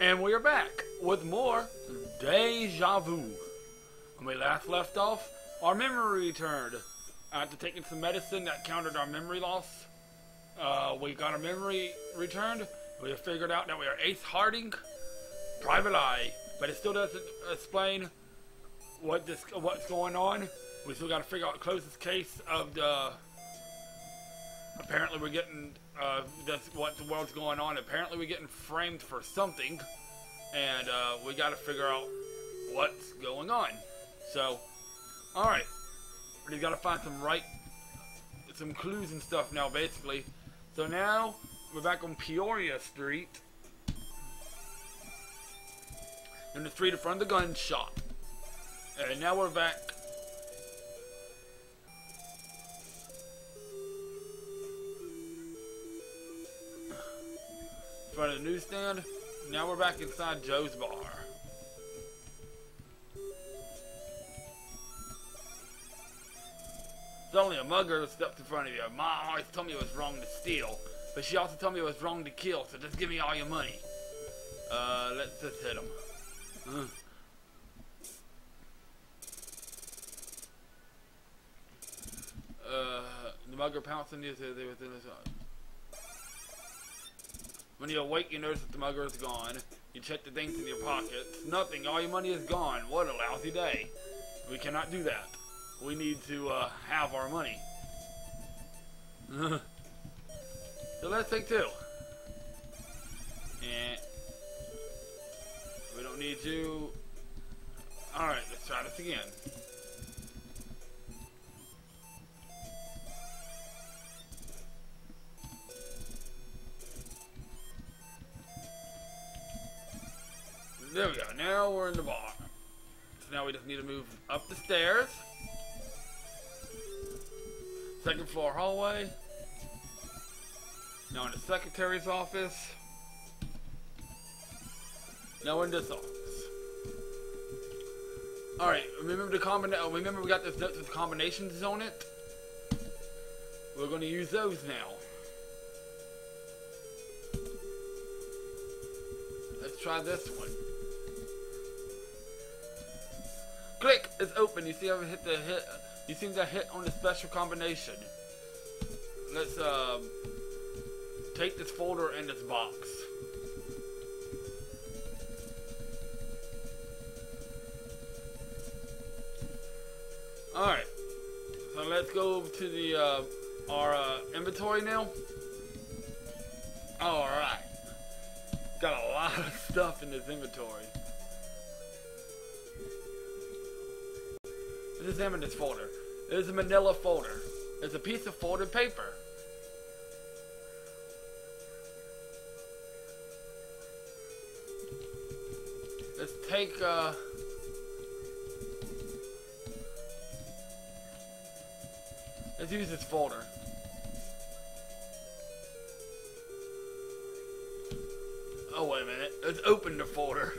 And we are back with more Deja Vu. When we last left off, our memory returned. After taking some medicine that countered our memory loss, we got our memory returned. We figured out that we are Ace Harding, Private Eye, but it still doesn't explain what's going on. We still got to figure out the closest case of the. Apparently, we're getting. That's what the world's going on. Apparently, we're getting framed for something, and we got to figure out what's going on. So, all right, we got to find some clues and stuff now, basically. So now we're back on Peoria Street, in the street in front of the gun shop, and now we're back. In front of the newsstand. Now we're back inside Joe's bar. It's only a mugger that stepped in front of you. Ma always told me it was wrong to steal, but she also told me it was wrong to kill, so just give me all your money. Let's just hit him. The mugger pounced on you. They within his When you awake, you notice that the mugger is gone. You check the things in your pockets. Nothing. All your money is gone. What a lousy day. We cannot do that. We need to have our money. So let's take two. And we don't need to. Alright, let's try this again. There we go. Now we're in the bar. So now we just need to move up the stairs. Second floor hallway. Now in the secretary's office. Now we're in this office. Alright, remember the combination. Remember we got this notes with combinations on it? We're going to use those now. Let's try this one. Click! It's open. You see how I hit the hit? You seem to hit on the special combination. Let's take this folder and this box. Alright. So let's go to the our inventory now. Alright. Got a lot of stuff in this inventory. Let's examine this folder. It is a manila folder. It's a piece of folded paper. Let's take let's use this folder. Oh, wait a minute. Let's open the folder.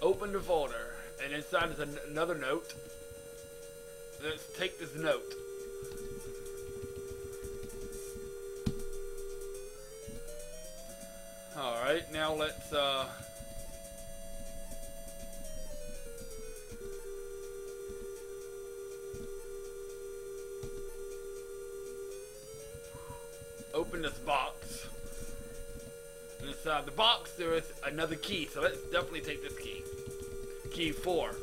Open the folder. And inside is another note. Let's take this note. Alright, now let's open this box. And inside the box there is another key, so let's definitely take this key. Key 4.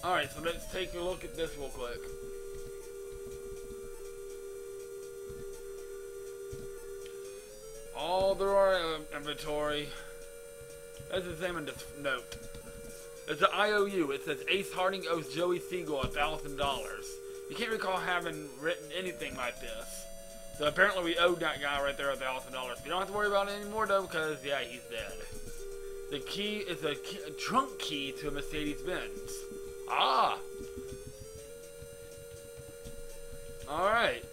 Alright, so let's take a look at this real quick. All through our inventory. Let's examine this note. It's an IOU. It says Ace Harding owes Joey Siegel $1,000. You can't recall having written anything like this. So apparently we owed that guy right there $1,000. We don't have to worry about it anymore though, because yeah, he's dead. The key is a trunk key to a Mercedes-Benz. Ah! Alright.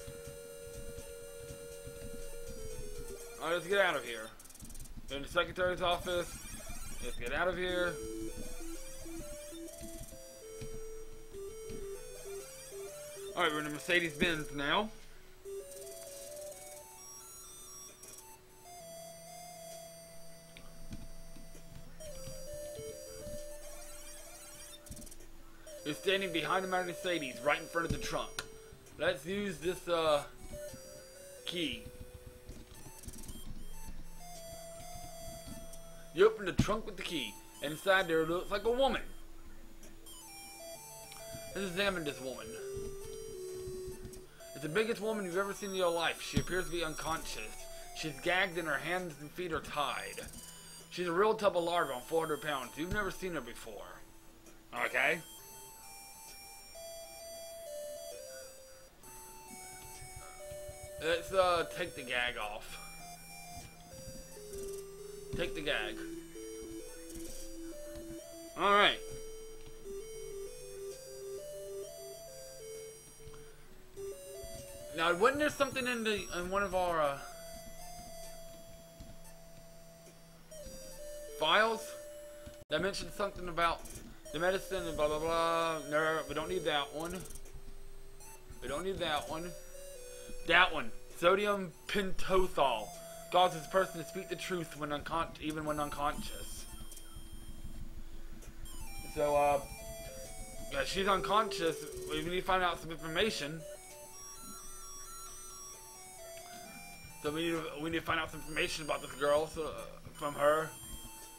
Alright, let's get out of here. In the secretary's office. Let's get out of here. Alright, we're in a Mercedes-Benz now. You're standing behind the Mercedes, right in front of the trunk. Let's use this, key. You open the trunk with the key. Inside there looks like a woman. Let's examine this woman. It's the biggest woman you've ever seen in your life. She appears to be unconscious. She's gagged and her hands and feet are tied. She's a real tub of lard on 400 pounds. You've never seen her before. Okay? Let's take the gag off. Take the gag. Alright. Now, wasn't there something in one of our files that mentioned something about the medicine and blah blah blah? No, we don't need that one. We don't need that one. That one. Sodium pentothal causes a person to speak the truth when even when unconscious. So, yeah, she's unconscious. We need to find out some information. So we need to find out some information about this girl from her.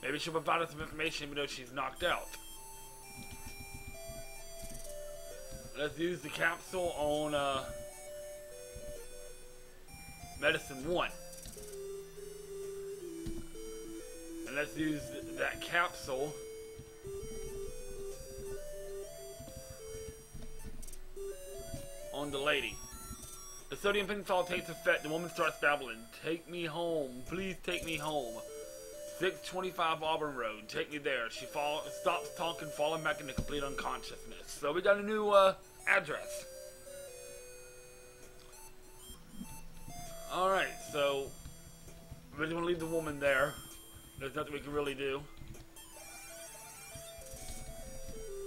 Maybe she'll provide us some information even though she's knocked out. Let's use the capsule on medicine 1. And let's use that capsule on the lady. The sodium pentothal takes effect. The woman starts babbling. Take me home. Please take me home. 625 Auburn Road. Take me there. She stops talking, falling back into complete unconsciousness. So we got a new address. Alright, so we're just going to leave the woman there. There's nothing we can really do.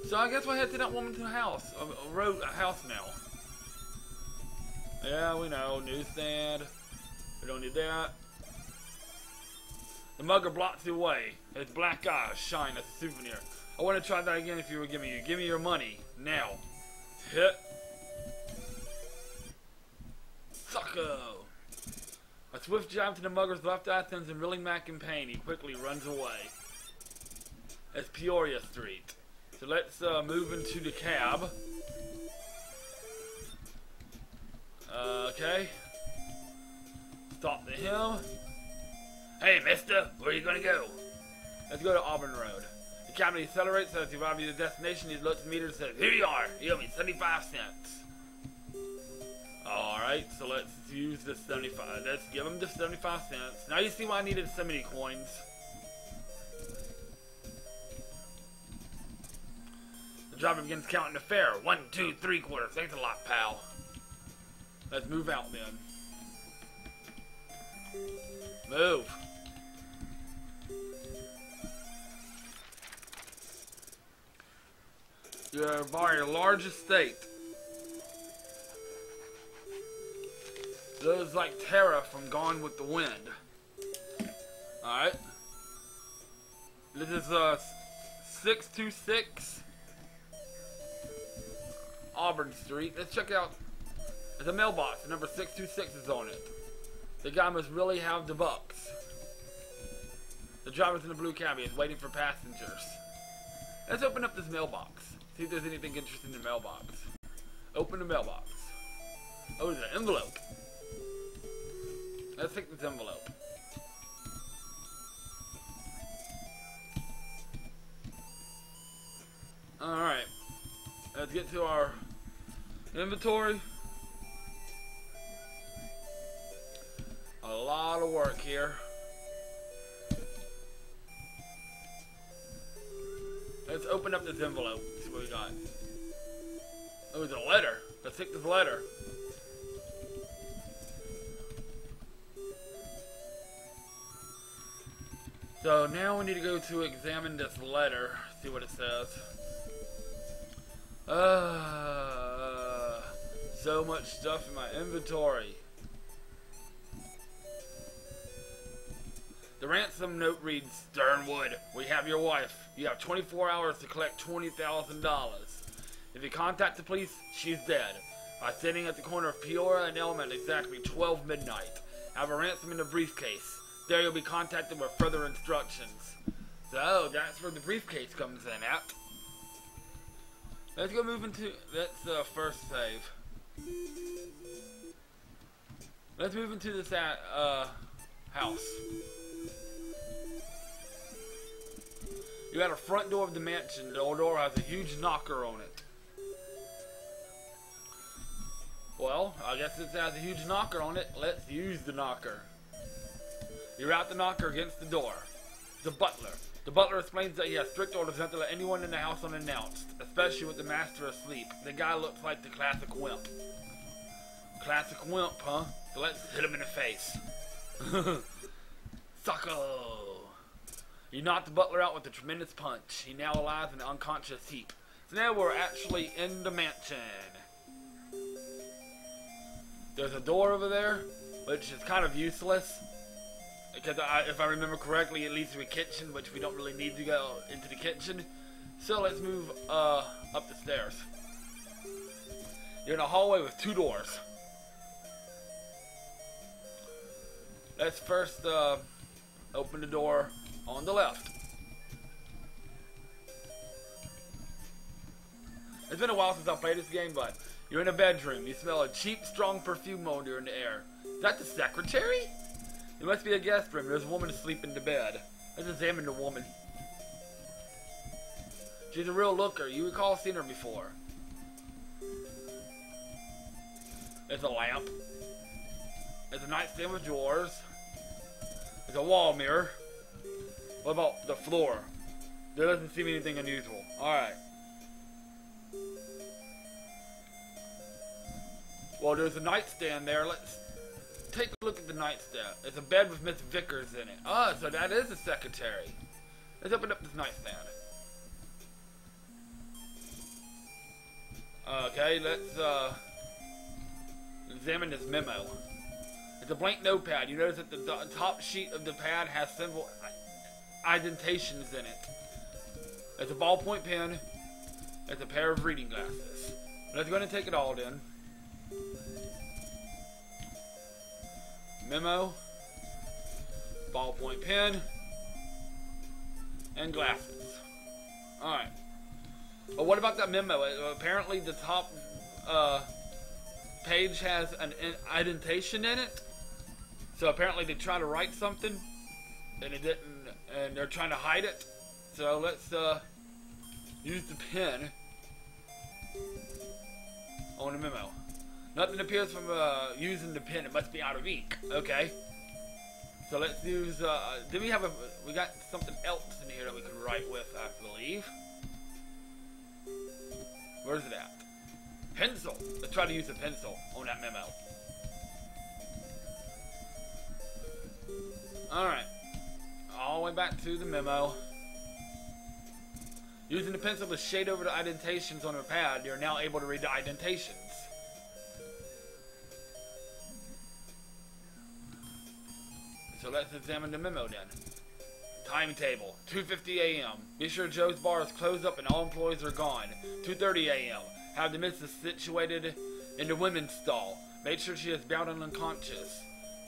So I guess we'll head to that woman's house. A house now. Yeah, we know. Newsstand. We don't need that. The mugger blocks the way. His black eyes shine as a souvenir. I want to try that again if you were giving you. Give me your money. Now. Hit. Sucko. A swift jab to the mugger's left eye sends him reeling back in pain. He quickly runs away. It's Peoria Street. So let's move into the cab. Okay. Stop to him. Hey, mister, where are you gonna go? Let's go to Auburn Road. The cab accelerates as you arrive at your destination. He looks at the meter and says, here you are. You owe me 75 cents. Alright, so let's use the 75. Let's give him the 75 cents. Now you see why I needed so many coins. The driver begins counting the fare. 1, 2, 3 quarters. Thanks a lot, pal. Let's move out then. Move. You're by a large estate. Those like Tara from Gone with the Wind. Alright. This is 626 Auburn Street. Let's check out. There's a mailbox. The number 626 is on it. The guy must really have the bucks. The driver's in the blue cab. He's waiting for passengers. Let's open up this mailbox. See if there's anything interesting in the mailbox. Open the mailbox. Oh, there's an envelope. Let's take this envelope. Alright. Let's get to our inventory. A lot of work here. Let's open up this envelope. See what we got. Oh, there's a letter. Let's take this letter. So now we need to go to examine this letter. See what it says. So much stuff in my inventory. The ransom note reads, Sternwood, we have your wife. You have 24 hours to collect $20,000. If you contact the police, she's dead. I'm sitting at the corner of Peoria and Elm at exactly 12 midnight. I have a ransom in the briefcase. There you'll be contacted with further instructions. So, that's where the briefcase comes in at. Let's go move into, that's the first save. Let's move into this house. You got a front door of the mansion. The old door has a huge knocker on it. Well, I guess it has a huge knocker on it. Let's use the knocker. You route the knocker against the door. The butler. The butler explains that he has strict orders not to let anyone in the house unannounced, especially with the master asleep. The guy looks like the classic wimp. Classic wimp, huh? So let's hit him in the face. Sucko! You knocked the butler out with a tremendous punch. He now lies in an unconscious heap. So now we're actually in the mansion. There's a door over there, which is kind of useless. Because if I remember correctly, it leads to a kitchen, which we don't really need to go into the kitchen. So let's move up the stairs. You're in a hallway with 2 doors. Let's first open the door on the left. It's been a while since I played this game, but you're in a bedroom. You smell a cheap, strong perfume odor in the air. Is that the secretary? It must be a guest room. There's a woman asleep in the bed. Let's examine the woman. She's a real looker. You recall seeing her before. There's a lamp. There's a nightstand with drawers. There's a wall mirror. What about the floor? There doesn't seem anything unusual. Alright. Well, there's a nightstand there. Let's take a look at the nightstand. There's a bed with Miss Vickers in it. Ah, so that is a secretary. Let's open up this nightstand. Okay, let's examine this memo. It's a blank notepad. You notice that the top sheet of the pad has symbol indentations in it. It's a ballpoint pen. It's a pair of reading glasses. Let's go ahead and take it all in. Memo, ballpoint pen, and glasses. Alright. Well, what about that memo? Apparently the top page has an indentation in it. So apparently they try to write something and it didn't, and they're trying to hide it. So let's use the pen on the memo. Nothing appears from using the pen. It must be out of ink. Okay. So let's use. We got something else in here that we can write with, I believe. Where's it at? Pencil. Let's try to use a pencil on that memo. Alright. All the way back to the memo. Using the pencil to shade over the indentations on the pad, you're now able to read the indentations. So let's examine the memo then. Timetable, 2:50 a.m. Be sure Joe's bar is closed up and all employees are gone. 2:30 a.m. Have the missus situated in the women's stall. Make sure she is bound and unconscious.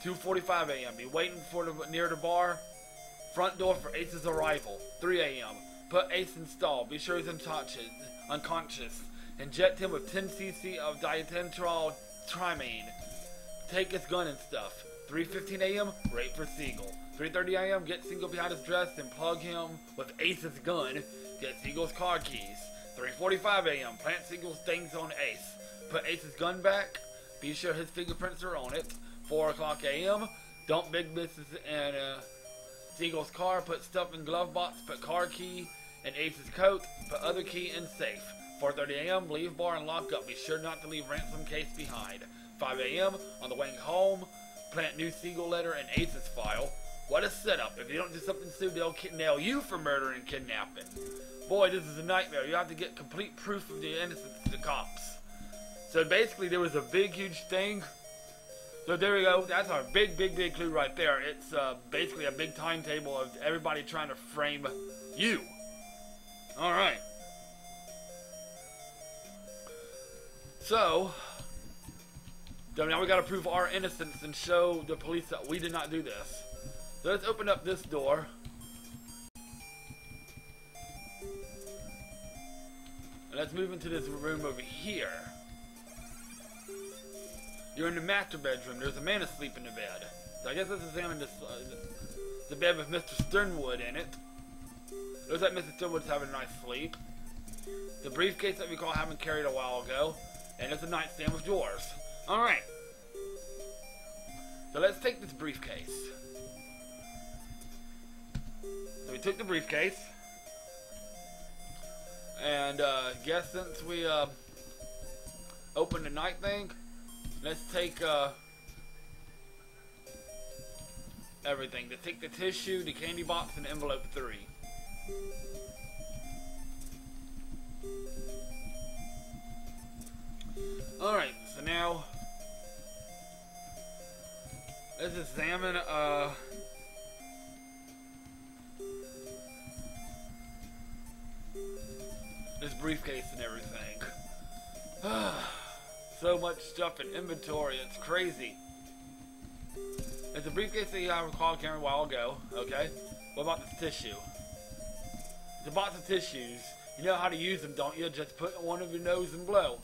2:45 a.m. Be waiting near the bar. Front door for Ace's arrival. 3 a.m. Put Ace in stall. Be sure he's unconscious. Inject him with 10 cc of diethyl trimine. Take his gun and stuff. 3:15 a.m. Wait for Siegel. 3:30 a.m. Get Siegel behind his dress and plug him with Ace's gun. Get Siegel's car keys. 3:45 a.m. Plant Siegel's things on Ace. Put Ace's gun back. Be sure his fingerprints are on it. 4 o'clock a.m. Dump Big Missus in Siegel's car. Put stuff in glove box. Put car key in Ace's coat. Put other key in safe. 4:30 a.m. Leave bar and lock up. Be sure not to leave ransom case behind. 5 a.m. On the way home. Plant new Siegel letter in Ace's file. What a setup. If you don't do something soon, they'll nail you for murder and kidnapping. Boy, this is a nightmare. You have to get complete proof of the innocence to the cops. So basically there was a big, huge thing. So there we go. That's our big clue right there. It's basically a big timetable of everybody trying to frame you. Alright. So now we gotta prove our innocence and show the police that we did not do this. So let's open up this door. And let's move into this room over here. You're in the master bedroom. There's a man asleep in the bed. So I guess let's examine this, the bed with Mr. Sternwood in it. Looks like Mr. Sternwood's having a nice sleep. The briefcase that we recall having carried a while ago. And it's a nightstand with drawers. Alright. So let's take this briefcase. So we took the briefcase. And guess since we opened the night thing, let's take everything. To take the tissue, the candy box, and envelope 3. Alright, so now let's examine this briefcase and everything. So much stuff in inventory, it's crazy. It's a briefcase that I recall carrying a while ago, okay? What about this tissue? It's a box of tissues. You know how to use them, don't you? Just put one of your nose and blow.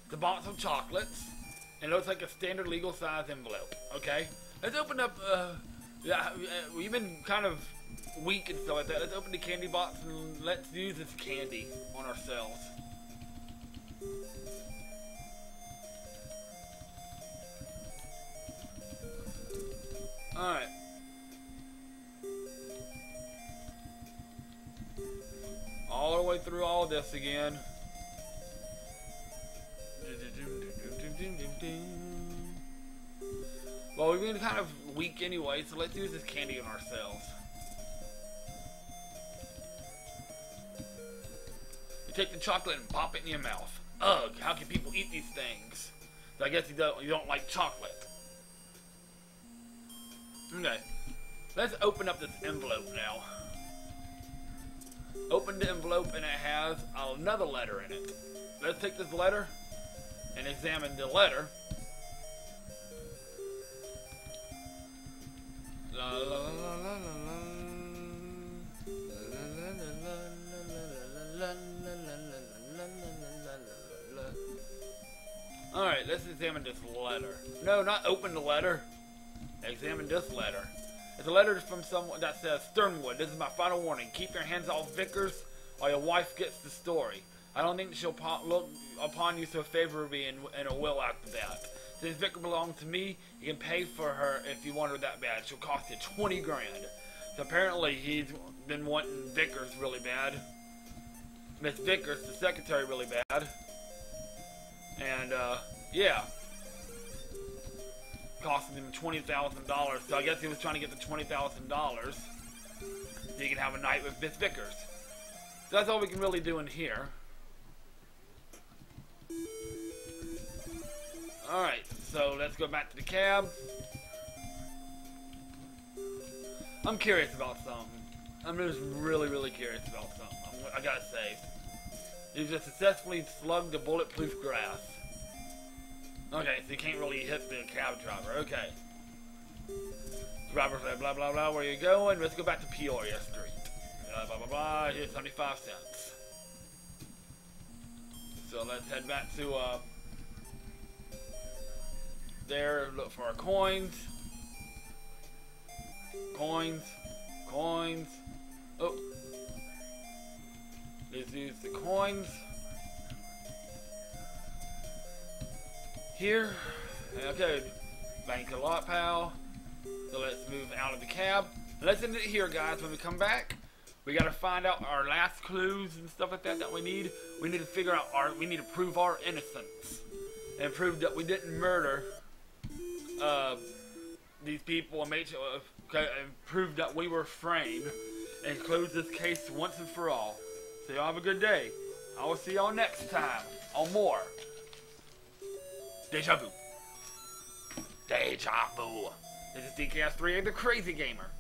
It's a box of chocolates, and it looks like a standard legal size envelope, okay? Let's open up, we've been kind of weak and stuff like that. Let's open the candy box and let's use this candy on ourselves. Alright. All the way through all this again. Well, we've been kind of weak anyway, so let's use this candy on ourselves. You take the chocolate and pop it in your mouth. Ugh, how can people eat these things? So I guess you don't like chocolate. Okay, let's open up this envelope now. Open the envelope and it has another letter in it. Let's take this letter and examine the letter. Alright, let's examine this letter. No, not open the letter. Examine this letter. It's a letter from someone that says, Sternwood, this is my final warning. Keep your hands off Vickers or your wife gets the story. I don't think she'll look upon you so favorably in a will after that. Since Vicker belongs to me, you can pay for her if you want her that bad. She'll cost you 20 grand. So apparently he's been wanting Vickers really bad. Miss Vickers, the secretary, really bad. And, yeah. Costing him $20,000. So I guess he was trying to get the $20,000 so he can have a night with Miss Vickers. So that's all we can really do in here. Alright, so let's go back to the cab. I'm curious about something. I'm just really curious about something. I gotta say. You just successfully slugged the bulletproof glass. Okay, so you can't really hit the cab driver. Okay. Driver said, blah, blah, blah, where you going? Let's go back to Peoria Street. Blah, blah, blah, here's 75 cents. So let's head back to, there, look for our coins. Coins. Oh. Let's use the coins. Here. Okay. Bank a lot, pal. So let's move out of the cab. Let's end it here, guys. When we come back, we gotta find out our last clues and stuff like that that we need. We need to figure out we need to prove our innocence. And prove that we didn't murder these people and make sure, and prove that we were framed and close this case once and for all. So y'all have a good day. I will see y'all next time on more Deja vu. Deja vu. This is DKS3, the Crazy Gamer.